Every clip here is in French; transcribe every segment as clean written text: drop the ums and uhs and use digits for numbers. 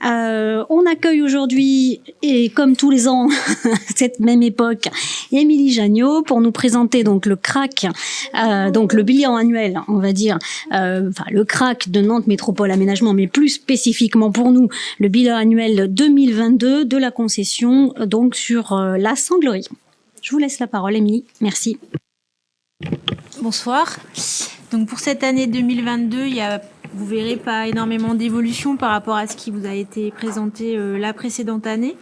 On accueille aujourd'hui, et comme tous les ans, cette même époque, Émilie Jagnot pour nous présenter donc le CRAC, donc le bilan annuel, on va dire, le CRAC de Nantes Métropole Aménagement, mais plus spécifiquement pour nous, le bilan annuel 2022 de la concession, donc sur la Sanglerie. Je vous laisse la parole, Émilie. Merci. Bonsoir. Donc pour cette année 2022, vous verrez pas énormément d'évolution par rapport à ce qui vous a été présenté la précédente année.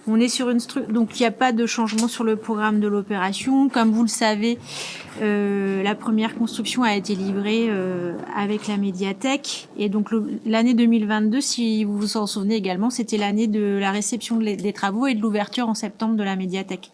On est sur donc il n'y a pas de changement sur le programme de l'opération. Comme vous le savez, la première construction a été livrée avec la médiathèque. Et donc l'année 2022, si vous vous en souvenez également, c'était l'année de la réception des travaux et de l'ouverture en septembre de la médiathèque.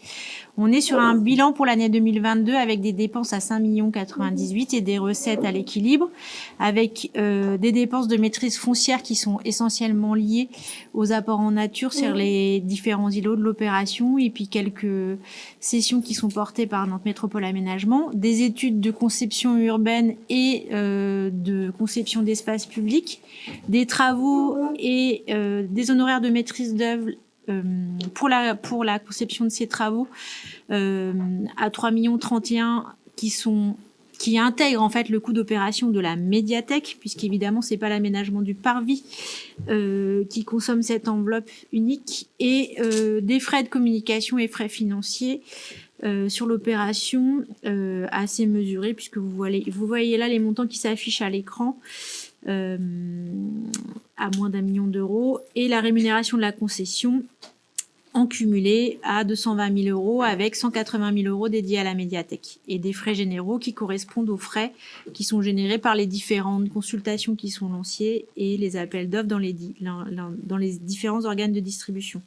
On est sur un bilan pour l'année 2022 avec des dépenses à 5 098 000 et des recettes à l'équilibre, avec des dépenses de maîtrise foncière qui sont essentiellement liées aux apports en nature sur les différents îlots de l'opération, et puis quelques cessions qui sont portées par Nantes Métropole Aménagement, des études de conception urbaine et de conception d'espaces publics, des travaux et des honoraires de maîtrise d'œuvre pour la conception de ces travaux à 3 31 000 qui intègrent en fait le coût d'opération de la médiathèque, puisqu'évidemment c'est pas l'aménagement du parvis qui consomme cette enveloppe unique, et des frais de communication et frais financiers sur l'opération assez mesurés, puisque vous voyez là les montants qui s'affichent à l'écran. À moins d'1 million d'euros, et la rémunération de la concession en cumulé à 220 000 euros, avec 180 000 euros dédiés à la médiathèque, et des frais généraux qui correspondent aux frais qui sont générés par les différentes consultations qui sont lancées et les appels d'offres dans les différents organes de distribution.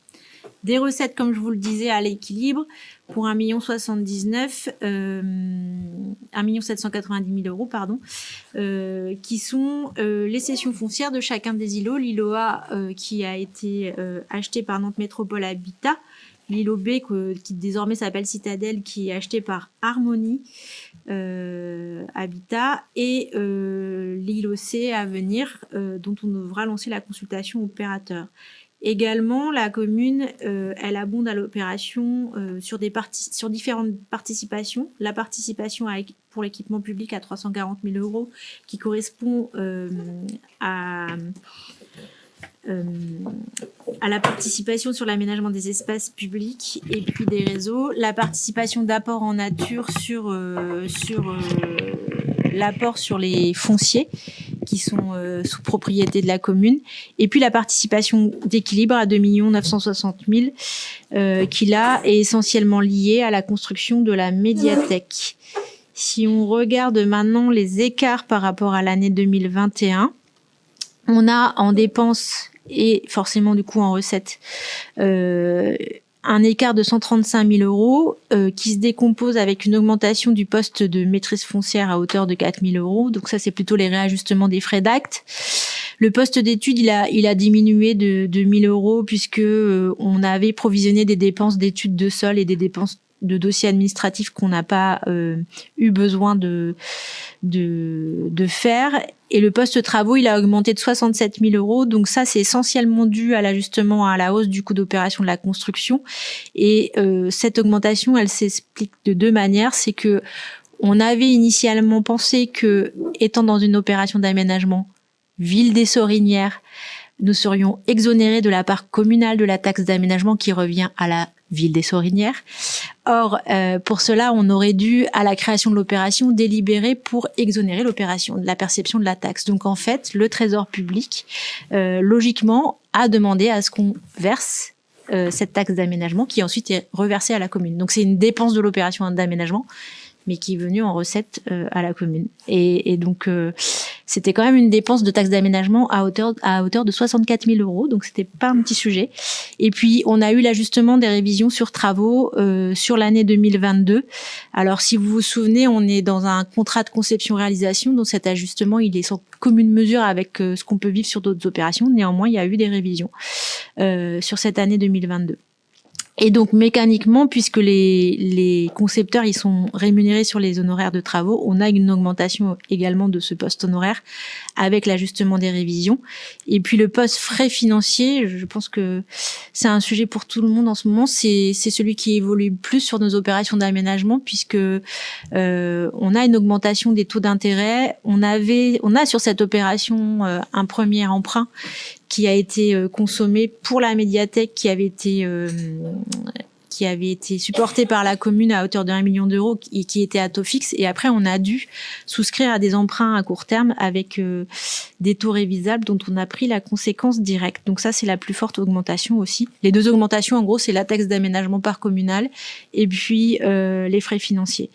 Des recettes, comme je vous le disais, à l'équilibre pour 1,79 790 000 euros, qui sont les cessions foncières de chacun des îlots. L'îlot A qui a été acheté par Nantes Métropole Habitat, l'îlot B qui désormais s'appelle Citadelle, qui est acheté par Harmonie Habitat, et l'îlot C à venir, dont on devra lancer la consultation opérateur. Également, la commune, elle abonde à l'opération sur différentes participations. La participation pour l'équipement public à 340 000 euros, qui correspond à la participation sur l'aménagement des espaces publics et puis des réseaux. La participation d'apport en nature sur l'apport sur les fonciers qui sont sous propriété de la commune, et puis la participation d'équilibre à 2 960 000 qui là est essentiellement liée à la construction de la médiathèque. Si on regarde maintenant les écarts par rapport à l'année 2021, on a en dépenses et forcément du coup en recettes un écart de 135 000 euros qui se décompose avec une augmentation du poste de maîtrise foncière à hauteur de 4 000 euros. Donc ça, c'est plutôt les réajustements des frais d'acte. Le poste d'études, il a diminué de 1 000 euros puisque on avait provisionné des dépenses d'études de sol et des dépenses de dossiers administratifs qu'on n'a pas eu besoin de faire. Et le poste travaux, il a augmenté de 67 000 euros. Donc ça, c'est essentiellement dû à l'ajustement à la hausse du coût d'opération de la construction. Et cette augmentation, elle s'explique de deux manières. C'est que on avait initialement pensé que, étant dans une opération d'aménagement ville des Sorinières, nous serions exonérés de la part communale de la taxe d'aménagement qui revient à la ville des Sorinières. Or, pour cela, on aurait dû, à la création de l'opération, délibérer pour exonérer l'opération de la perception de la taxe. Donc, en fait, le Trésor public, logiquement, a demandé à ce qu'on verse cette taxe d'aménagement qui ensuite est reversée à la commune. Donc, c'est une dépense de l'opération d'aménagement, mais qui est venue en recette à la commune. Et donc, c'était quand même une dépense de taxe d'aménagement à hauteur de 64 000 euros, donc c'était pas un petit sujet. Et puis, on a eu l'ajustement des révisions sur travaux sur l'année 2022. Alors, si vous vous souvenez, on est dans un contrat de conception-réalisation, donc cet ajustement, il est sans commune mesure avec ce qu'on peut vivre sur d'autres opérations. Néanmoins, il y a eu des révisions sur cette année 2022. Et donc mécaniquement, puisque les concepteurs ils sont rémunérés sur les honoraires de travaux, on a une augmentation également de ce poste honoraire avec l'ajustement des révisions. Et puis le poste frais financiers, je pense que c'est un sujet pour tout le monde en ce moment. C'est celui qui évolue plus sur nos opérations d'aménagement, puisque on a une augmentation des taux d'intérêt. On a sur cette opération un premier emprunt qui a été consommé pour la médiathèque, qui avait été supporté par la commune à hauteur de 1 million d'euros et qui était à taux fixe. Et après, on a dû souscrire à des emprunts à court terme avec des taux révisables dont on a pris la conséquence directe. Donc ça, c'est la plus forte augmentation aussi. Les deux augmentations, en gros, c'est la taxe d'aménagement par communal et puis les frais financiers.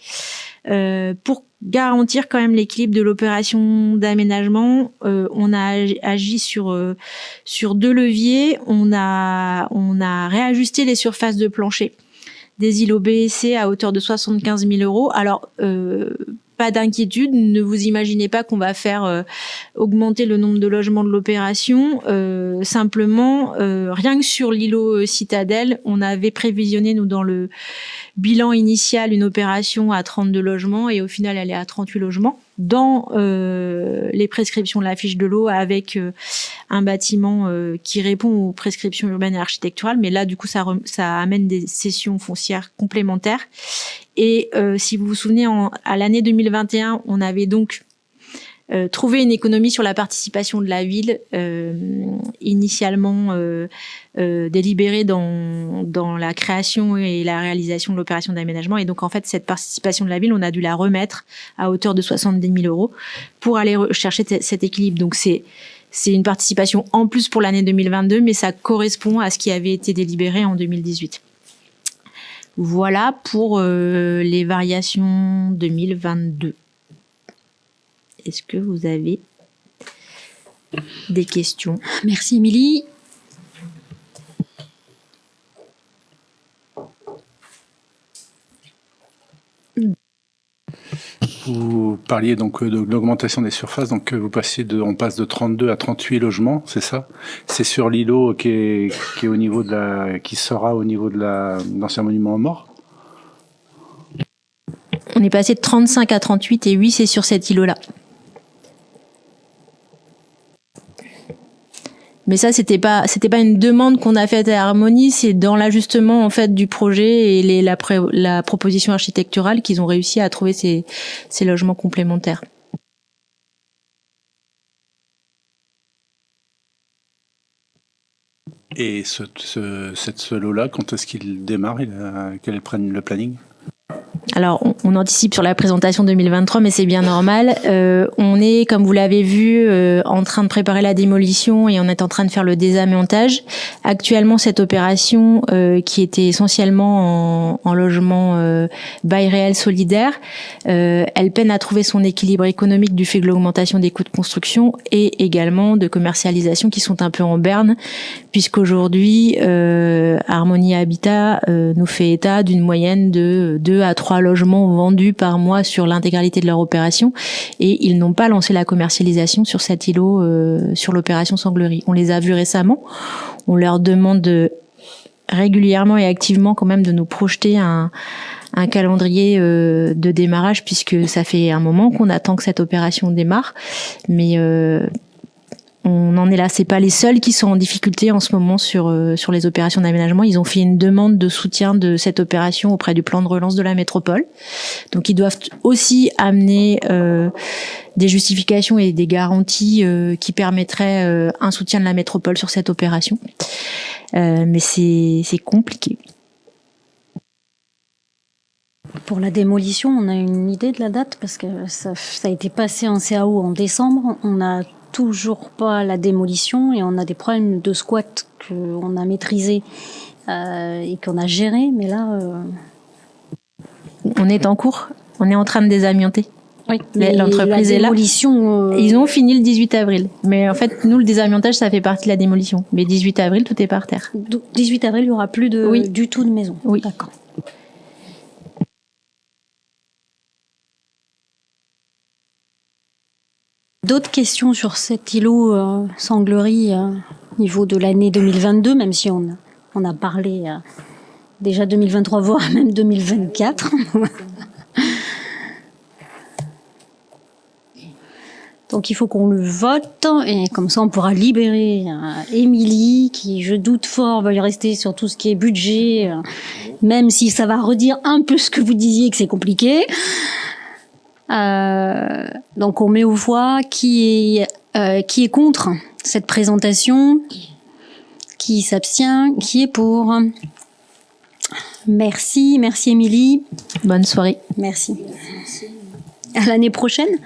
Pour garantir quand même l'équilibre de l'opération d'aménagement, on a agi sur deux leviers. On a réajusté les surfaces de plancher des îlots B et C à hauteur de 75 000 euros. Alors, pas d'inquiétude, ne vous imaginez pas qu'on va faire augmenter le nombre de logements de l'opération. Simplement, rien que sur l'îlot Citadelle, on avait prévisionné, nous, dans le bilan initial, une opération à 32 logements et au final, elle est à 38 logements dans les prescriptions de la fiche de l'eau avec un bâtiment qui répond aux prescriptions urbaines et architecturales. Mais là, du coup, ça amène des cessions foncières complémentaires. Et si vous vous souvenez, à l'année 2021, on avait donc trouvé une économie sur la participation de la ville, initialement délibérée dans la création et la réalisation de l'opération d'aménagement. Et donc, en fait, cette participation de la ville, on a dû la remettre à hauteur de 70 000 euros pour aller chercher cet équilibre. Donc, c'est une participation en plus pour l'année 2022, mais ça correspond à ce qui avait été délibéré en 2018. Voilà pour les variations 2022. Est-ce que vous avez des questions? Merci, Émilie. Vous parliez donc de l'augmentation des surfaces, donc on passe de 32 à 38 logements, c'est ça? C'est sur l'îlot qui est au niveau qui sera au niveau de l'ancien monument aux morts? On est passé de 35 à 38 et oui, c'est sur cet îlot-là. Mais ça, c'était pas une demande qu'on a faite à Harmonie, c'est dans l'ajustement en fait du projet et la proposition architecturale qu'ils ont réussi à trouver ces logements complémentaires. Et ce lot-là, quand est-ce qu'il démarre? Quel est le planning? Alors, on anticipe sur la présentation 2023, mais c'est bien normal. On est, comme vous l'avez vu, en train de préparer la démolition et on est en train de faire le désamiantage. Actuellement, cette opération, qui était essentiellement en logement bail réel solidaire, elle peine à trouver son équilibre économique du fait de l'augmentation des coûts de construction et également de commercialisation qui sont un peu en berne, puisqu'aujourd'hui, Harmonie Habitat nous fait état d'une moyenne de 2 à 3 logements vendus par mois sur l'intégralité de leur opération et ils n'ont pas lancé la commercialisation sur cet îlot sur l'opération Sanglerie. On les a vus récemment, on leur demande régulièrement et activement quand même de nous projeter un calendrier de démarrage puisque ça fait un moment qu'on attend que cette opération démarre, mais on en est là. C'est pas les seuls qui sont en difficulté en ce moment sur les opérations d'aménagement. Ils ont fait une demande de soutien de cette opération auprès du plan de relance de la métropole. Donc ils doivent aussi amener des justifications et des garanties qui permettraient un soutien de la métropole sur cette opération. Mais c'est compliqué. Pour la démolition, on a une idée de la date parce que ça a été passé en CAO en décembre. On n'a toujours pas la démolition et on a des problèmes de squat qu'on a maîtrisés et qu'on a gérés. Mais là, on est en cours. On est en train de désamianter. Oui, l'entreprise est là. Ils ont fini le 18 avril. Mais en fait, nous, le désamiantage, ça fait partie de la démolition. Mais 18 avril, tout est par terre. 18 avril, il n'y aura plus du tout de maison. Oui. D'accord. D'autres questions sur cet îlot Sanglerie au niveau de l'année 2022, même si on a parlé déjà 2023, voire même 2024. Donc il faut qu'on le vote et comme ça on pourra libérer Émilie qui, je doute fort, va y rester sur tout ce qui est budget, même si ça va redire un peu ce que vous disiez que c'est compliqué. Donc on met aux voix qui est contre cette présentation, qui s'abstient, qui est pour. Merci Émilie. Bonne soirée. Merci. À l'année prochaine.